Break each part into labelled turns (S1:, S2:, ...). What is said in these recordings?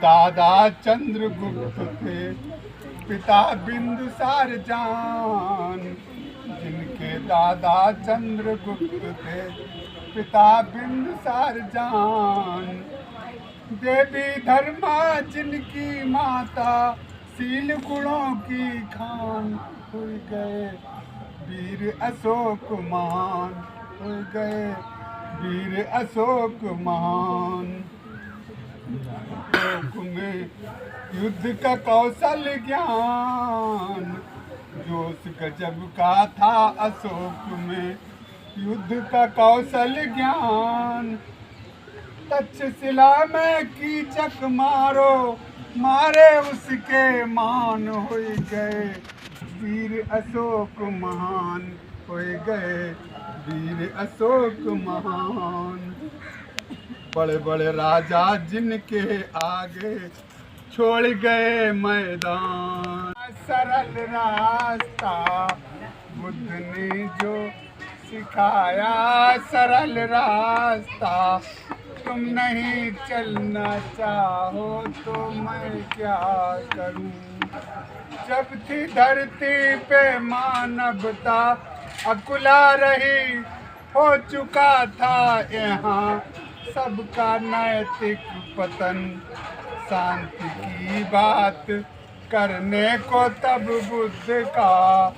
S1: दादा चंद्रगुप्त थे पिता बिंदुसार जान, जिनके दादा चंद्रगुप्त थे पिता बिंदुसार जान। देवी धर्मा जिनकी माता शील गुणों की खान, हो गए वीर अशोक महान, हो गए वीर अशोक महान। अशोक में युद्ध का कौशल ज्ञान, जोश गजब का था अशोक में युद्ध का कौशल ज्ञान। तक्षशिला में कीचक मारो, मारे उसके मान, हो गए वीर अशोक महान, हो गए वीर अशोक महान। बड़े बड़े राजा जिनके आगे छोड़ गए मैदान, सरल रास्ता बुद्ध ने जो सिखाया, सरल रास्ता तुम नहीं चलना चाहो तो मैं क्या करूं। जब थी धरती पे मानवता अकुला रही, हो चुका था यहाँ सबका नैतिक पतन। शांति की बात करने को तब बुद्ध का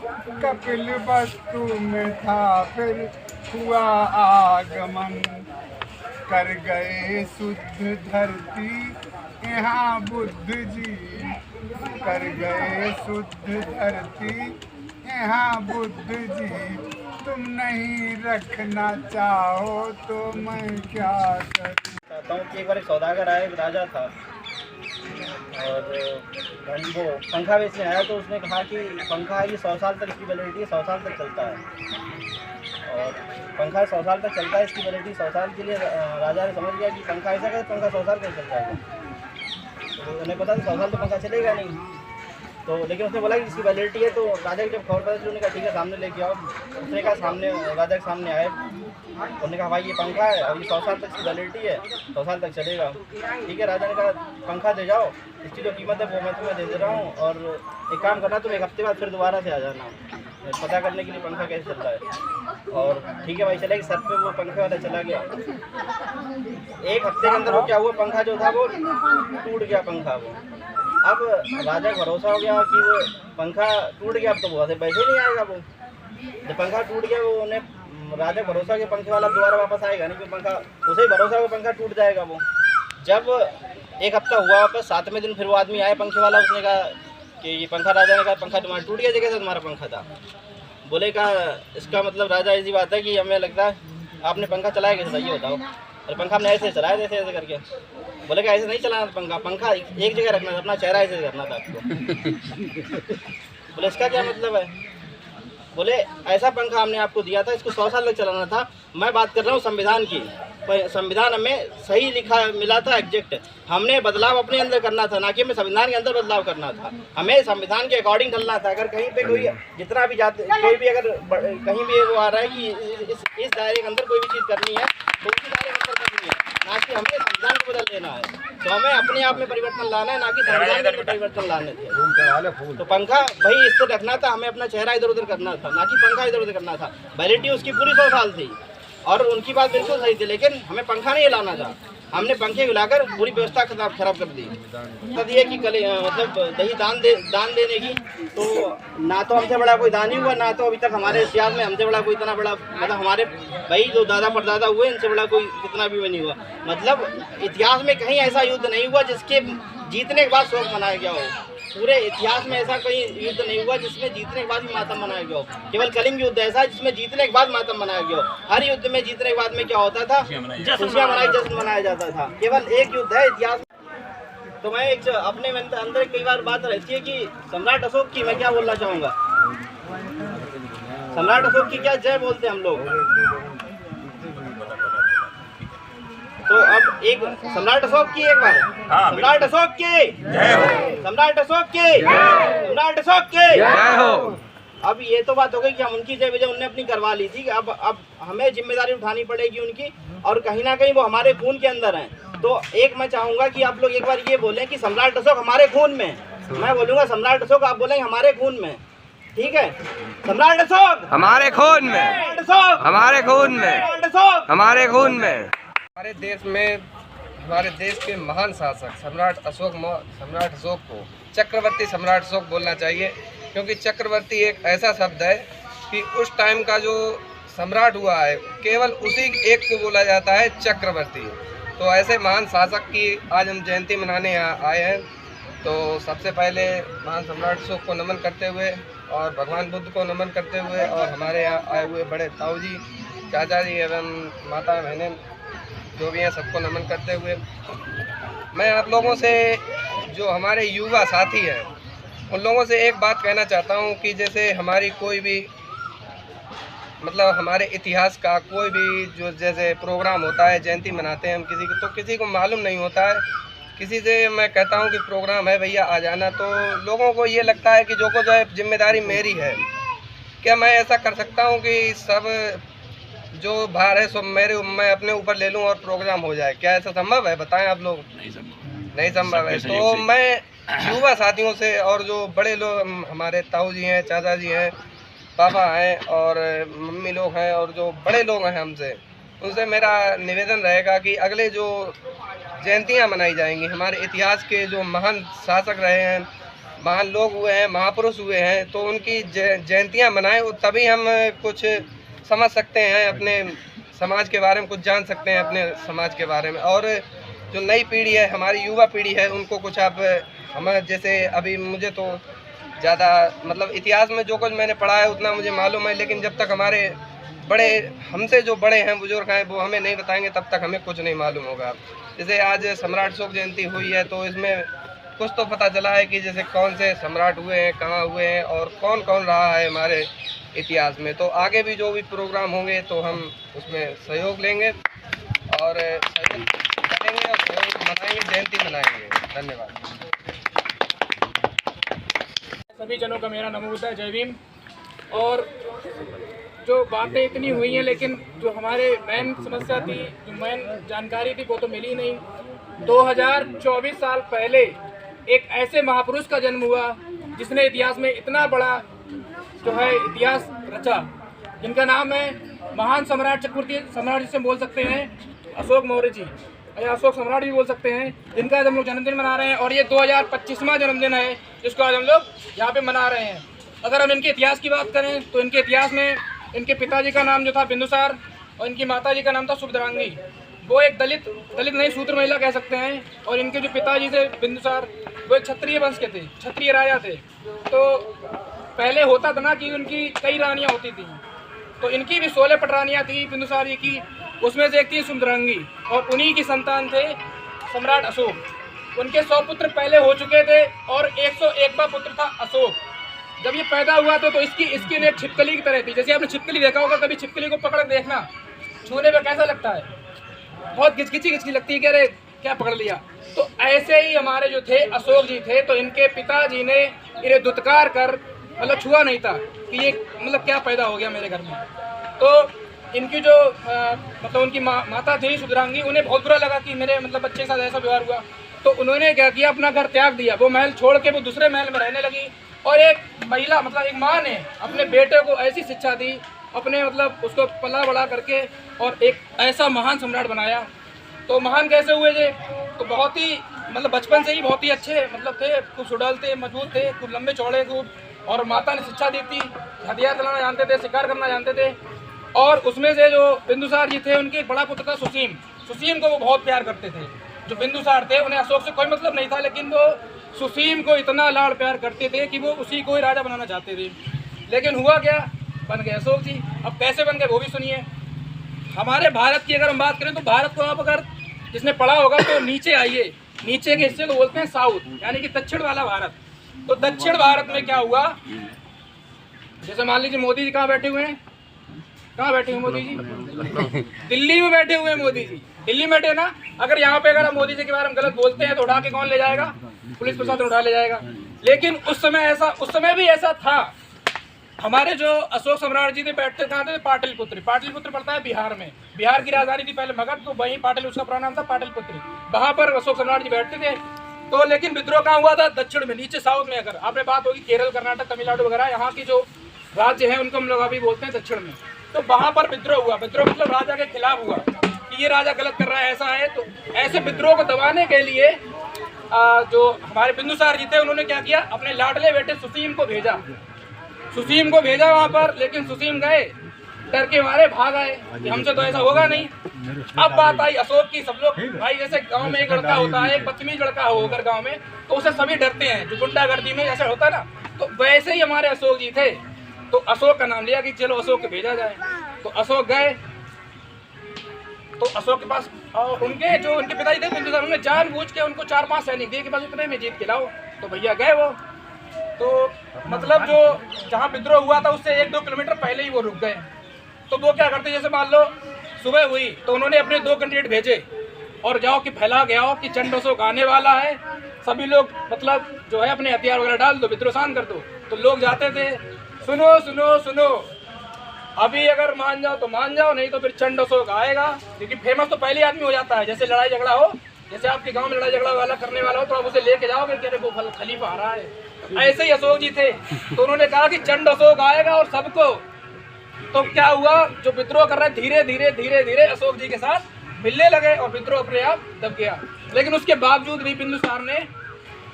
S1: कपिल वस्तु में था, फिर हुआ आगमन। कर गए शुद्ध धरती यहाँ बुद्ध जी, कर गए शुद्ध धरती यहाँ बुद्ध जी। तुम नहीं रखना चाहो तो मैं क्या करूं।
S2: चाहता हूँ कि एक बार एक सौदागर आया, एक राजा था, और वो पंखा बेचने आया तो उसने कहा कि पंखा है ये 100 साल तक इसकी वैलिडिटी है, 100 साल तक चलता है। और पंखा 100 साल तक चलता है, इसकी वैलिडिटी 100 साल के लिए राजा ने समझ गया कि पंखा ऐसा है, पंखा 100 साल तक चल जाएगा। तो उन्हें पता था 100 साल तो पंखा चलेगा नहीं, तो लेकिन उसने बोला कि इसकी वैलिडिटी है। तो राजा की जब खबर पता चली, उन्होंने कहा ठीक है सामने लेके आओ। उसने कहा सामने, राजा के सामने आए, उन्होंने कहा भाई ये पंखा है और ये 100 साल तक इसकी वैलिडिटी है, 100 साल तक चलेगा। ठीक है, राजा ने कहा पंखा दे जाओ, इसकी जो कीमत है वो मैं तुम्हें दे दे रहा हूँ, और एक काम करना तुम 1 हफ्ते बाद फिर दोबारा से आ जाना पता करने के लिए पंखा कैसे चल रहा है। और ठीक है भाई चले, सर पे वो पंखे वाला चला गया। 1 हफ्ते के अंदर वो क्या हुआ, पंखा जो था वो टूट गया पंखा वो। अब राजा को भरोसा हो गया कि वो पंखा टूट गया, अब तो वो पैसे नहीं आएगा। वो जब पंखा टूट गया, वो उन्हें राजा को भरोसा कि पंखे वाला दोबारा वापस आएगा नहीं, क्योंकि पंखा उसे ही भरोसा हो पंखा टूट जाएगा। वो जब 1 हफ्ता हुआ वापस 7वें दिन फिर वो आदमी आया पंखे वाला, उसने कहा कि ये पंखा, राजा ने कहा पंखा तुम्हारा टूट गया, जगह से तुम्हारा पंखा था। बोले कहा इसका मतलब राजा ऐसी बात है कि हमें लगता है आपने पंखा चलाया कैसे था ये बताओ। और पंखा हमने ऐसे चलाया जैसे ऐसे करके। बोले कि ऐसे नहीं चलाना था पंखा, पंखा एक जगह रखना था, अपना चेहरा ऐसे करना था आपको। बोले इसका क्या मतलब है। बोले ऐसा पंखा हमने आपको दिया था, इसको 100 साल तक चलाना था। मैं बात कर रहा हूँ संविधान की, संविधान हमें सही लिखा मिला था एग्जैक्ट, हमने बदलाव अपने अंदर करना था, ना कि हमें संविधान के अंदर बदलाव करना था। हमें संविधान के अकॉर्डिंग चलना था। अगर कहीं पे कोई जितना भी जाते, कोई भी अगर कहीं भी वो आ रहा है कि इस दायरे के अंदर कोई भी चीज़ करनी है तो उसी दायरे के अंदर करनी है, ना कि हमें संविधान को बदल देना है। तो हमें अपने आप में परिवर्तन लाना है, ना कि संविधान के अंदर परिवर्तन लाने थे। तो पंखा भाई इस तरह रखना था, हमें अपना चेहरा इधर उधर करना था, ना कि पंखा इधर उधर करना था। वैलिडिटी उसकी पूरी 100 साल थी और उनकी बात बिल्कुल सही थी, लेकिन हमें पंखा नहीं लाना था। हमने पंखे हिलाकर पूरी व्यवस्था खराब कर दी। मतलब ये कि मतलब दही दान देने की, तो ना तो हमसे बड़ा कोई दानी हुआ, ना तो अभी तक हमारे इतिहास में हमसे बड़ा कोई इतना बड़ा, मतलब हमारे भाई जो दादा परदादा हुए इनसे बड़ा कोई कितना भी नहीं हुआ। मतलब इतिहास में कहीं ऐसा युद्ध नहीं हुआ जिसके जीतने के बाद शोक मनाया गया हो। पूरे इतिहास में ऐसा कोई युद्ध नहीं हुआ जिसमें जीतने के बाद भी मातम मनाया गया हो। केवल कलिंग युद्ध ऐसा है जिसमें जीतने के बाद मातम मनाया गया हो। हर युद्ध में जीतने के बाद में क्या होता था, जश्न मनाया जाता था। केवल एक युद्ध है इतिहास में। तो मैं एक अपने अंदर कई बार बात रहती है कि सम्राट अशोक की मैं क्या बोलना चाहूँगा। सम्राट अशोक की क्या जय बोलते हैं हम लोग। तो अब एक सम्राट अशोक की एक बार, सम्राट अशोक की जय हो, सम्राट अशोक की, सम्राट अशोक की जय हो। अब ये तो बात हो गई कि हम उनकी जय विजय उनने अपनी करवा ली थी। अब हमें जिम्मेदारी उठानी पड़ेगी उनकी, और कहीं ना कहीं वो हमारे खून के अंदर हैं। तो एक मैं चाहूंगा कि आप लोग एक बार ये बोलें कि सम्राट अशोक हमारे खून में, मैं बोलूंगा सम्राट अशोक, आप बोलेंगे हमारे खून में, ठीक है? सम्राट अशोक
S3: हमारे खून में,
S2: सम्राट अशोक
S3: हमारे खून में,
S2: सम्राट अशोक
S3: हमारे खून में। हमारे देश में, हमारे देश के महान शासक सम्राट अशोक को चक्रवर्ती सम्राट अशोक बोलना चाहिए, क्योंकि चक्रवर्ती एक ऐसा शब्द है कि उस टाइम का जो सम्राट हुआ है केवल उसी एक को बोला जाता है चक्रवर्ती। तो ऐसे महान शासक की आज हम जयंती मनाने यहाँ आए हैं। तो सबसे पहले महान सम्राट अशोक को नमन करते हुए और भगवान बुद्ध को नमन करते हुए और हमारे यहाँ आए हुए बड़े ताऊ जी, चाचा जी एवं माता बहनें जो भी हैं सबको नमन करते हुए मैं आप लोगों से, जो हमारे युवा साथी हैं, उन लोगों से एक बात कहना चाहता हूं कि जैसे हमारी कोई भी मतलब हमारे इतिहास का कोई भी जो जैसे प्रोग्राम होता है, जयंती मनाते हैं हम किसी को मालूम नहीं होता है। किसी से मैं कहता हूं कि प्रोग्राम है भैया आ जाना, तो लोगों को ये लगता है कि जो जिम्मेदारी मेरी है, क्या मैं ऐसा कर सकता हूं कि सब जो भार है सब मैं अपने ऊपर ले लूं और प्रोग्राम हो जाए? क्या ऐसा संभव है? बताएं आप लोग। नहीं संभव है। तो मैं युवा साथियों से और जो बड़े लोग हमारे ताऊ जी हैं, चाचा जी हैं, पापा हैं और मम्मी लोग हैं और जो बड़े लोग हैं हमसे, उनसे मेरा निवेदन रहेगा कि अगले जो जयंतियां मनाई जाएंगी, हमारे इतिहास के जो महान शासक रहे हैं, महान लोग हुए हैं, महापुरुष हुए हैं, तो उनकी जयंतियां मनाएं, तभी हम कुछ समझ सकते हैं, अपने समाज के बारे में कुछ जान सकते हैं, अपने समाज के बारे में। और जो नई पीढ़ी है, हमारी युवा पीढ़ी है, उनको कुछ आप हमें जैसे अभी मुझे तो ज़्यादा मतलब इतिहास में जो कुछ मैंने पढ़ा है उतना मुझे मालूम है, लेकिन जब तक हमारे बड़े हमसे जो बड़े हैं, बुजुर्ग हैं, वो हमें नहीं बताएंगे तब तक हमें कुछ नहीं मालूम होगा। जैसे आज सम्राट अशोक जयंती हुई है तो इसमें कुछ तो पता चला है कि जैसे कौन से सम्राट हुए हैं, कहाँ हुए हैं और कौन कौन रहा है हमारे इतिहास में। तो आगे भी जो भी प्रोग्राम होंगे तो हम उसमें सहयोग लेंगे और सहयोग करेंगे और सहयोग मनाएंगे, जयंती मनाएंगे। धन्यवाद।
S4: सभी जनों का मेरा नमो बुद्धाय, जय भीम। और जो बातें इतनी हुई हैं, लेकिन जो हमारे मेन समस्या थी, जो मेन जानकारी थी, वो तो मिली नहीं। 2024 साल पहले एक ऐसे महापुरुष का जन्म हुआ जिसने इतिहास में इतना बड़ा जो है इतिहास रचा, जिनका नाम है महान सम्राट चक्रवर्ती सम्राट, जिसे बोल सकते हैं अशोक मौर्य जी या अशोक सम्राट भी बोल सकते हैं, जिनका आज हम लोग जन्मदिन मना रहे हैं। और ये 2025वां जन्मदिन है जिसको आज हम लोग यहाँ पे मना रहे हैं। अगर हम इनके इतिहास की बात करें तो इनके इतिहास में इनके पिताजी का नाम जो था बिंदुसार और इनकी माताजी का नाम था सुभद्रांगी। वो एक दलित नहीं, शूद्र महिला कह सकते हैं। और इनके जो पिताजी थे बिंदुसार, वो एक क्षत्रिय वंश के थे, क्षत्रिय राजा थे। तो पहले होता था ना कि उनकी कई रानियाँ होती थी, तो इनकी भी 16 पटरानियाँ थी बिंदुसार जी की, उसमें से एक थी सुभद्रांगी और उन्हीं की संतान थे सम्राट अशोक। उनके 100 पुत्र पहले हो चुके थे और 101वां पुत्र था अशोक। जब ये पैदा हुआ तो इसकी स्किन एक छिपकली की तरह थी। जैसे आपने छिपकली देखा होगा, कभी छिपकली को पकड़ देखना, छूने में कैसा लगता है, बहुत घिचकिची लगती है कि अरे क्या पकड़ लिया। तो ऐसे ही हमारे जो थे अशोक जी थे, तो इनके पिताजी ने इन्हें दुत्कार कर मतलब छुआ नहीं था कि ये मतलब क्या पैदा हो गया मेरे घर में। तो इनकी जो मतलब उनकी माता थी सुभद्रांगी, उन्हें बहुत बुरा लगा कि मेरे मतलब बच्चे के साथ ऐसा व्यवहार हुआ। तो उन्होंने क्या किया, अपना घर त्याग दिया, वो महल छोड़ के वो दूसरे महल में रहने लगी। और एक महिला मतलब एक माँ ने अपने बेटे को ऐसी शिक्षा दी, अपने मतलब उसको पला बड़ा करके और एक ऐसा महान सम्राट बनाया। तो महान कैसे हुए ये, तो बहुत ही मतलब बचपन से ही बहुत ही अच्छे मतलब थे, खूब सुडौल थे, मजबूत थे, खूब लंबे चौड़े खूब। और माता ने शिक्षा दी थी, हथियार चलाना जानते थे, शिकार करना जानते थे। और उसमें से जो बिंदुसार जी थे, उनके एक बड़ा पुत्र था सुसीम को वो बहुत प्यार करते थे। जो बिंदुसार थे उन्हें अशोक से कोई मतलब नहीं था, लेकिन वो सुसीम को इतना लाड़ प्यार करते थे कि वो उसी को ही राजा बनाना चाहते थे। लेकिन हुआ क्या, बन गए अशोक जी। अब कैसे बन गए वो भी सुनिए। हमारे भारत की अगर हम बात करें तो भारत को आप अगर जिसने पढ़ा होगा तो नीचे आइए, नीचे के हिस्से को बोलते हैं साउथ, यानी कि दक्षिण वाला भारत। तो दक्षिण भारत में क्या हुआ, जैसे मान लीजिए मोदी जी कहाँ बैठे हुए हैं, कहाँ बैठे हुए मोदी जी, दिल्ली में बैठे हुए हैं मोदी जी, दिल्ली में बैठे ना। अगर यहाँ पे अगर हम मोदी जी के बारे में गलत बोलते हैं तो उठा के कौन ले जाएगा, पुलिस प्रशासन उठा ले जाएगा। लेकिन उस समय भी ऐसा था। हमारे जो अशोक सम्राट जी थे बैठते कहाँ थे, पाटलिपुत्र पड़ता है बिहार में। बिहार की राजधानी थी पहले मगध, तो वहीं पाटल उसका पूरा नाम था पाटलिपुत्र। वहाँ पर अशोक सम्राट जी बैठते थे। तो लेकिन विद्रोह कहाँ हुआ था? दक्षिण में, नीचे साउथ में। अगर आपने बात होगी केरल, कर्नाटक, तमिलनाडु वगैरह यहाँ की जो राज्य हैं उनको हम लोग अभी बोलते हैं दक्षिण में। तो वहाँ पर विद्रोह हुआ। विद्रोह मतलब राजा के खिलाफ हुआ कि ये राजा गलत कर रहा है, ऐसा है। तो ऐसे विद्रोह को दबाने के लिए जो हमारे बिंदुसार जी थे उन्होंने क्या किया, अपने लाडले बेटे सुसीम को भेजा। सुसीम को भेजा वहाँ पर, लेकिन सुसीम गए, डर के मारे भाग आए कि हमसे तो ऐसा होगा नहीं। अब बात आई अशोक की। सब लोग भाई, जैसे गांव में एक लड़का होता है, एक बदतमीज लड़का होकर गांव में, तो उसे सभी डरते हैं, जो गुंडागर्दी में ऐसा होता है ना। तो वैसे ही हमारे अशोक जी थे। तो अशोक का नाम लिया कि चलो अशोक को भेजा जाए। तो अशोक गए। तो अशोक के पास उनके जो उनके पिताजी थे बिंदुसार, उन्होंने जानबूझ के उनको 4-5 सैनिक दिए कि बस इतने में जीत के लाओ। तो भैया गए वो। तो मतलब जो जहाँ विद्रोह हुआ था उससे 1-2 किलोमीटर पहले ही वो रुक गए। तो वो क्या करते, जैसे मान लो सुबह हुई तो उन्होंने अपने 2 कैंडिडेट भेजे और जाओ कि फैला गया हो कि चंड अशोक आने वाला है, सभी लोग मतलब जो है अपने हथियार वगैरह डाल दो, विद्रोह शांत कर दो। तो लोग जाते थे, सुनो सुनो सुनो, अभी अगर मान जाओ तो मान जाओ, नहीं तो फिर चंड अशोक आएगा। क्योंकि फेमस तो पहले आदमी हो जाता है। जैसे लड़ाई झगड़ा हो, जैसे आपके गांव में लड़ाई झगड़ा वाला करने वाला हो तो आप उसे लेके जाओगे कि अरे वो खलीफा आ रहा है। ऐसे ही अशोक जी थे। तो उन्होंने कहा कि चंड अशोक आएगा और सबको। तो क्या हुआ, जो विद्रोह कर रहे धीरे धीरे धीरे धीरे अशोक जी के साथ मिलने लगे और विद्रोह अपने आप दब गया। लेकिन उसके बावजूद भी बिंदुसार ने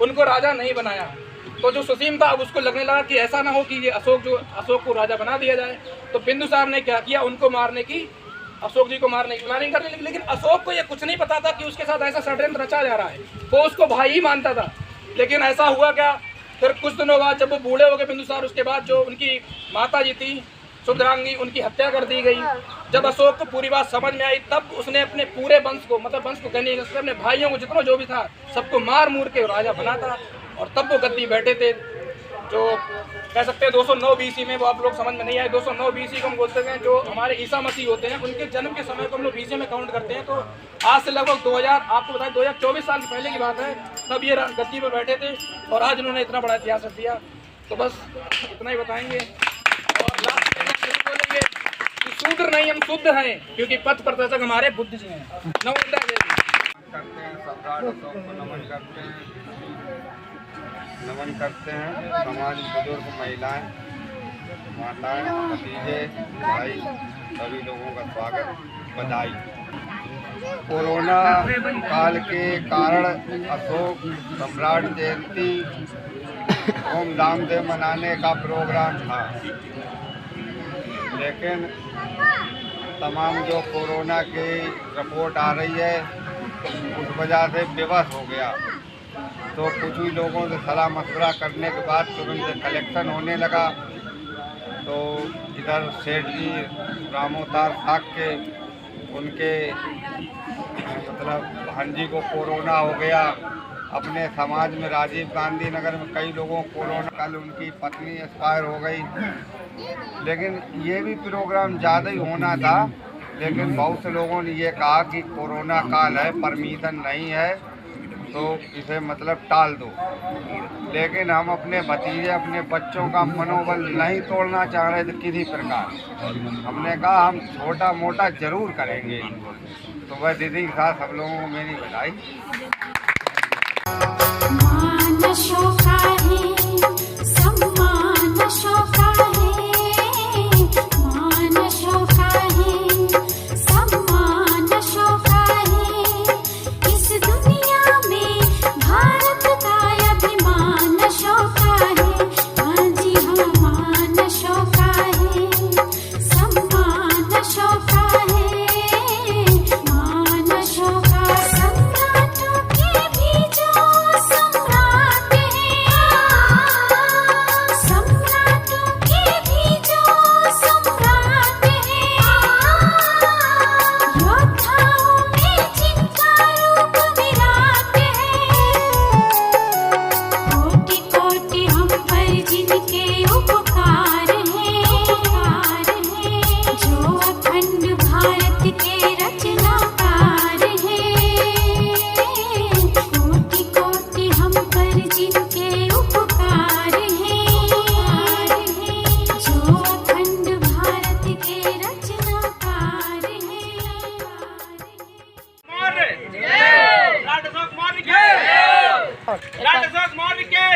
S4: उनको राजा नहीं बनाया। तो जो सुसीम था अब उसको लगने लगा कि ऐसा ना हो कि ये अशोक को राजा बना दिया जाए। तो बिंदुसार ने क्या किया, उनको मारने की, अशोक जी को मारने की प्लानिंग करने लगी। लेकिन अशोक को ये कुछ नहीं पता था कि उसके साथ ऐसा षड्यंत्र रचा जा रहा है। वो उसको भाई ही मानता था। लेकिन ऐसा हुआ क्या, फिर कुछ दिनों बाद जब वो बूढ़े हो गए बिंदुसार, उसके बाद जो उनकी माता जी थी शुद्रांगी, उनकी हत्या कर दी गई। जब अशोक को पूरी बात समझ में आई तब उसने अपने पूरे वंश को, मतलब वंश को कहने उसने अपने भाइयों को, जितना जो भी था सबको मार मूर के राजा बना था। और तब वो गद्दी बैठे थे, जो कह सकते हैं 209 BC में। वो आप लोग समझ में नहीं आए। 209 BC को हम बोलते हैं, जो हमारे ईसा मसीह होते हैं उनके जन्म के समय को हम लोग BC में काउंट करते हैं। तो आज से लगभग 2000, आपको बताएं 2024 साल पहले की बात है, तब ये गद्दी पर बैठे थे और आज उन्होंने इतना बड़ा इतिहास रख दिया। तो बस इतना ही बताएंगे और लास्ट में बोलेंगे कि शूद्र नहीं, हम शुद्ध हैं, क्योंकि पथ प्रदर्शक हमारे बुद्ध जी हैं। नमोदय
S1: करते हैं, सम्राट अशोक को नमन करते हैं, समाज बुजुर्ग, महिलाएं, माताएं, भतीजे, भाई, सभी लोगों का स्वागत, बधाई। कोरोना काल के कारण अशोक सम्राट जयंती धूमधाम से मनाने का प्रोग्राम था, लेकिन तमाम जो कोरोना की रिपोर्ट आ रही है उस वजह से विवश हो गया। तो कुछ ही लोगों से सलाह मशवरा करने के बाद तुरंत कलेक्शन होने लगा। तो इधर सेठ जी रामोतार साग के उनके मतलब भांजी को कोरोना हो गया। अपने समाज में राजीव गांधी नगर में कई लोगों को कोरोना, कल उनकी पत्नी एक्सपायर हो गई। लेकिन ये भी प्रोग्राम ज़्यादा ही होना था, लेकिन बहुत से लोगों ने ये कहा कि कोरोना काल है, परमिशन नहीं है, तो इसे मतलब टाल दो। लेकिन हम अपने भतीजे, अपने बच्चों का मनोबल नहीं तोड़ना चाह रहे थे किसी प्रकार। हमने कहा हम छोटा मोटा जरूर करेंगे। तो वह दीदी के साथ सब लोगों को मेरी बधाई।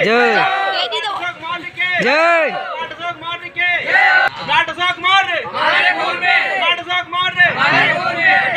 S5: जय जय
S4: नाटक मार रे हमारे खून में, नाटक मार रे हमारे खून में।